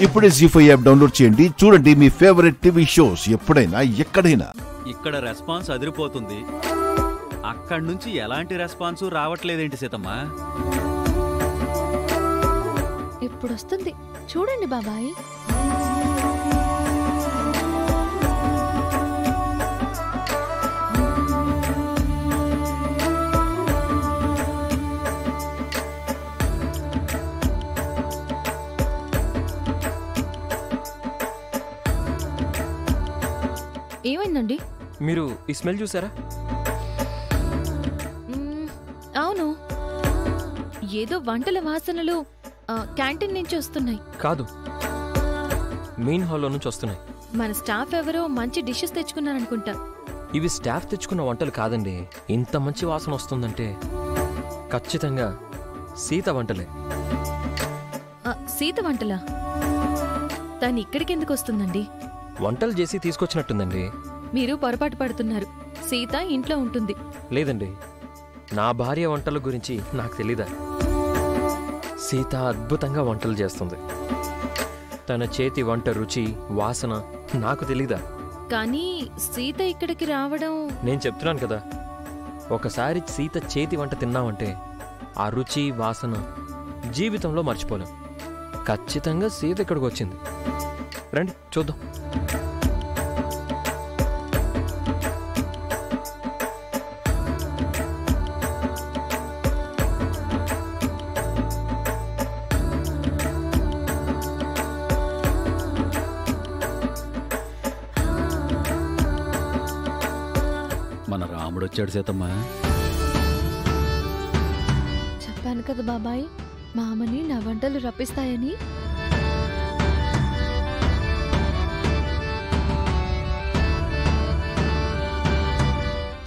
ఇప్పుడే జీ5 app download చేయండి. చూడండి మీ ఫేవరెట్ టీవీ షోస్ ఎప్పుడైనా ఎక్కడైనా. ఇక్కడ రెస్పాన్స్ అదిరిపోతుంది. అక్కడి నుంచి ఎలాంటి రెస్పాన్స్ రావట్లేదేంటి సీతమ్మ? ఇప్పుడు వస్తుంది చూడండి బాబాయ్. ఏమైందండి? మీరు ఈ స్మెల్ చూసారా? అవును, ఏదో వంటల వాసనలు క్యాంటీన్ నుంచి వస్తున్నాయి. కాదు, మెయిన్ హాల్లో నుంచి వస్తున్నాయి. మన స్టాఫ్ ఎవరో మంచి డిషెస్ తెచ్చుకున్నారనుకుంటా. ఇవి స్టాఫ్ తెచ్చుకున్న వంటలు కాదండి. ఇంత మంచి వాసన వస్తుందంటే ఖచ్చితంగా సీత వంటలే. సీత వంటలా? తను ఇక్కడికి ఎందుకు వస్తుందండి? వంటలు చేసి తీసుకొచ్చినట్టుందండి. మీరు పొరపాటు పడుతున్నారు. సీత ఇంట్లో ఉంటుంది. లేదండి, నా భార్య వంటల గురించి నాకు తెలీదా? సీత అద్భుతంగా వంటలు చేస్తుంది. తన చేతి వంట రుచి వాసన నాకు తెలీదా? కానీ సీత ఇక్కడికి రావడం... నేను చెప్తున్నాను కదా, ఒకసారి సీత చేతి వంట తిన్నామంటే ఆ రుచి వాసన జీవితంలో మర్చిపోలేం. ఖచ్చితంగా సీత ఇక్కడికి వచ్చింది. రండి చూద్దాం. మన రాముడు వచ్చాడు సీతమ్మ. చెప్పాను కదా బాబాయ్, మామని నా వంటలు రప్పిస్తాయని.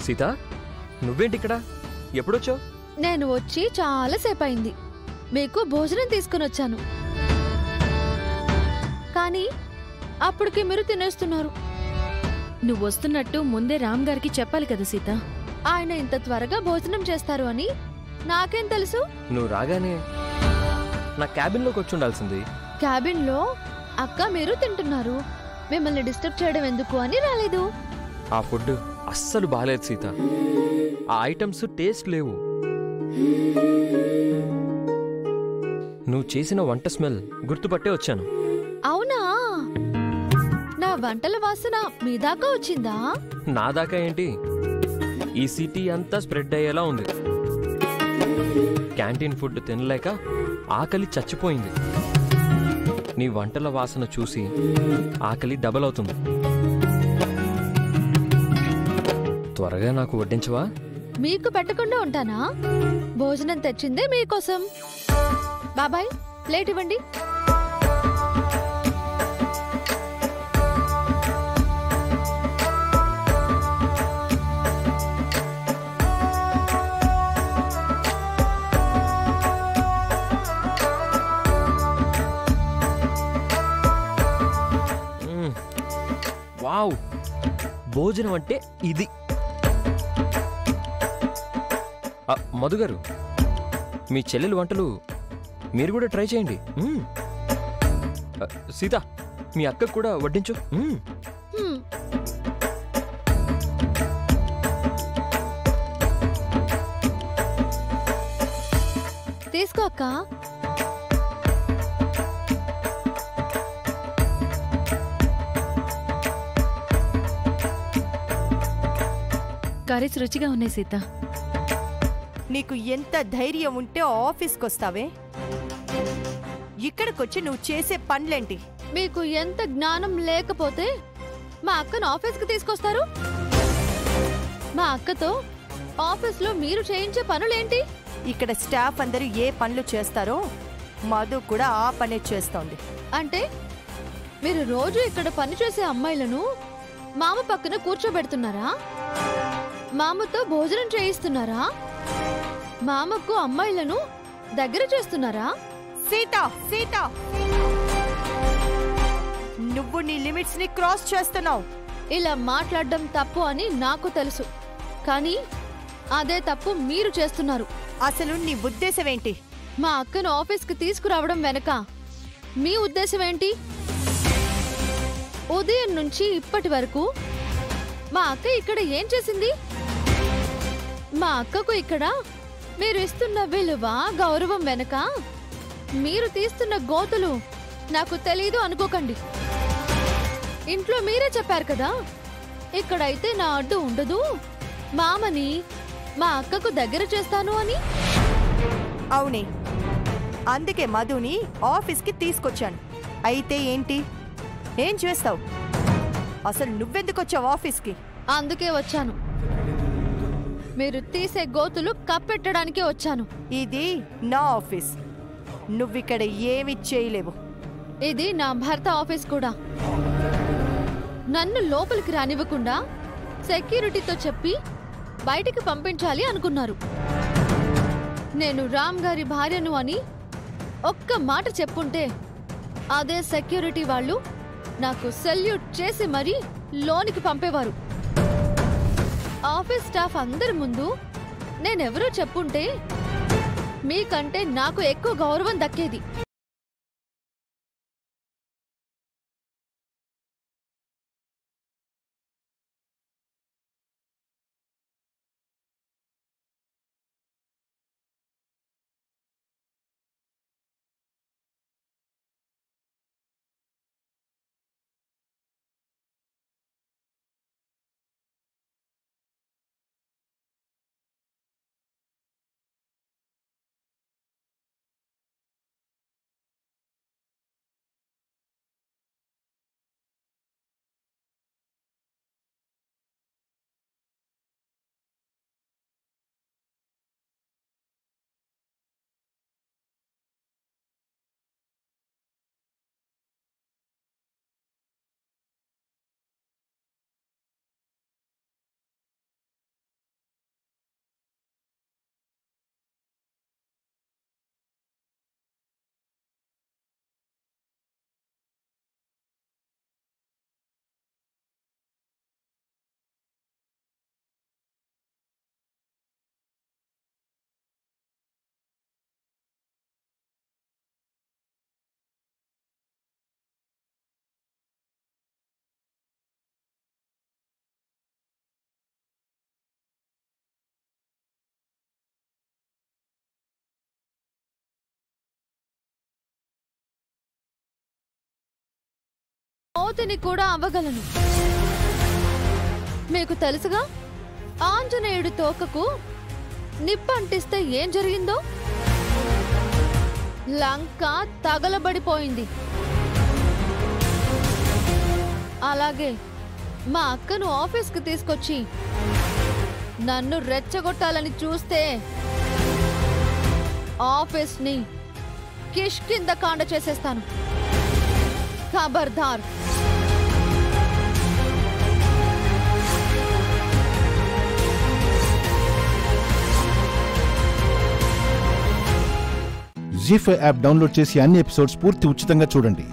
సీత, నువ్వేంటి ఇక్కడ? ఎప్పుడొచ్చావు? నేను వచ్చి చాలా సేపు అయింది. మీకు భోజనం తీసుకుని వచ్చాను, కానీ అప్పటికి మీరు తినేస్తున్నారు. నువ్వు వస్తున్నట్టు ముందే రామ్ గారికి చెప్పాలి కదా సీత. ఆయన ఇంత త్వరగా భోజనం చేస్తారు అని నాకేం తెలుసు? నువ్వు రాగానే నా క్యాబిన్లోకి వచ్చి ఉండాల్సింది. క్యాబిన్లో అక్క మీరు తింటున్నారు, మిమ్మల్ని డిస్టర్బ్ చేయడం ఎందుకు అని రాలేదు. ఆ ఫుడ్ అస్సలు బాలేదు సీత. ఆ ఐటమ్స్ టేస్ట్ లేవు. నువ్వు చేసిన వంట స్మెల్ గుర్తుపట్టే వచ్చాను. అవునా? నా వంటల వాసన మీ దాకా వచ్చిందా? నా దాకా ఏంటి, ఈ సిటీ అంతా స్ప్రెడ్ అయ్యేలా ఉంది. క్యాంటీన్ ఫుడ్ తినలేక ఆకలి చచ్చిపోయింది. నీ వంటల వాసన చూసి ఆకలి డబల్ అవుతుంది. త్వరగా నాకు వడ్డించవా? మీకు పెట్టకుండా ఉంటానా? భోజనం తెచ్చిందే మీకోసం. బాబాయ్, ప్లేట్ ఇవ్వండి. వావ్, భోజనం అంటే ఇది. మధుగారు, మీ చెల్లెలు వంటలు మీరు కూడా ట్రై చేయండి. సీత, మీ అక్కకు కూడా వడ్డించు. తీసుకో అక్క. కర్రీస్ రుచిగా ఉన్నాయి సీత. నీకు ఎంత ధైర్యం ఉంటే ఆఫీస్కి వస్తావే? ఇక్కడికొచ్చి నువ్వు చేసే పనులేంటి? మీకు ఎంత జ్ఞానం లేకపోతే మా అక్కను ఆఫీస్కి తీసుకొస్తారు? మా అక్కతో ఆఫీస్లో మీరు చేయించే పనులేంటి? ఇక్కడ స్టాఫ్ అందరూ ఏ పనులు చేస్తారో మధు కూడా ఆ పనే చేస్తోంది. అంటే మీరు రోజు ఇక్కడ పనిచేసే అమ్మాయిలను మామ పక్కన కూర్చోబెడుతున్నారా? మామతో భోజనం చేయిస్తున్నారా? మామకు అమ్మాయిలను దగ్గర చేస్తున్నారా? సీత, సీత, నువ్వు నీ లిమిట్స్ ని క్రాస్ చేస్తున్నావు. ఇలా మాట్లాడడం తప్పు అని నాకు తెలుసు, కానీ అదే తప్పు మీరు చేస్తున్నారు. అసలు నీ ఉద్దేశం ఏంటి? మా అక్కను ఆఫీస్కి తీసుకురావడం వెనక మీ ఉద్దేశం ఏంటి? ఉదయం నుంచి ఇప్పటి వరకు మా అక్క ఇక్కడ ఏం చేసింది? మా అక్కకు ఇక్కడ మీరు ఇస్తున్న విలువ గౌరవం వెనక మీరు తీస్తున్న గోతులు నాకు తెలీదు అనుకోకండి. ఇంట్లో మీరే చెప్పారు కదా, ఇక్కడైతే నా అడ్డు ఉండదు, మామని మా అక్కకు దగ్గర చేస్తాను అని. అవునే, అందుకే మధుని ఆఫీస్కి తీసుకొచ్చాను. అయితే ఏంటి, ఏం చేస్తావు? అసలు నువ్వెందుకు వచ్చావు ఆఫీస్కి? అందుకే వచ్చాను, మీరు తీసే గోతులు కప్పెట్టడానికే వచ్చాను. ఇది నా ఆఫీస్, నువ్విక్కడ ఏమి చేయలేవు. ఇది నా భర్త ఆఫీస్ కూడా. నన్ను లోపలికి రానివ్వకుండా సెక్యూరిటీతో చెప్పి బయటికి పంపించాలి అనుకున్నారు. నేను రామ్ గారి భార్యను అని ఒక్క మాట చెప్పుంటే అదే సెక్యూరిటీ వాళ్ళు నాకు సెల్యూట్ చేసి మరీ లోనికి పంపేవారు. ఆఫీస్ స్టాఫ్ అందరి ముందు నేనెవరో చెప్పుంటే మీకంటే నాకు ఎక్కువ గౌరవం దక్కేది. కోతిని కూడా అవ్వగలను. మీకు తెలుసుగా, ఆంజనేయుడి తోకకు నిప్పంటిస్తే ఏం జరిగిందో? లంక తగలబడిపోయింది. అలాగే మా అక్కను ఆఫీస్కి తీసుకొచ్చి నన్ను రెచ్చగొట్టాలని చూస్తే ఆఫీస్ని కిష్కిందకాండ చేసేస్తాను. ఖబర్దార్. జీ5 యాప్ డౌన్లోడ్ చేసి అన్ని ఎపిసోడ్స్ పూర్తి ఉచితంగా చూడండి.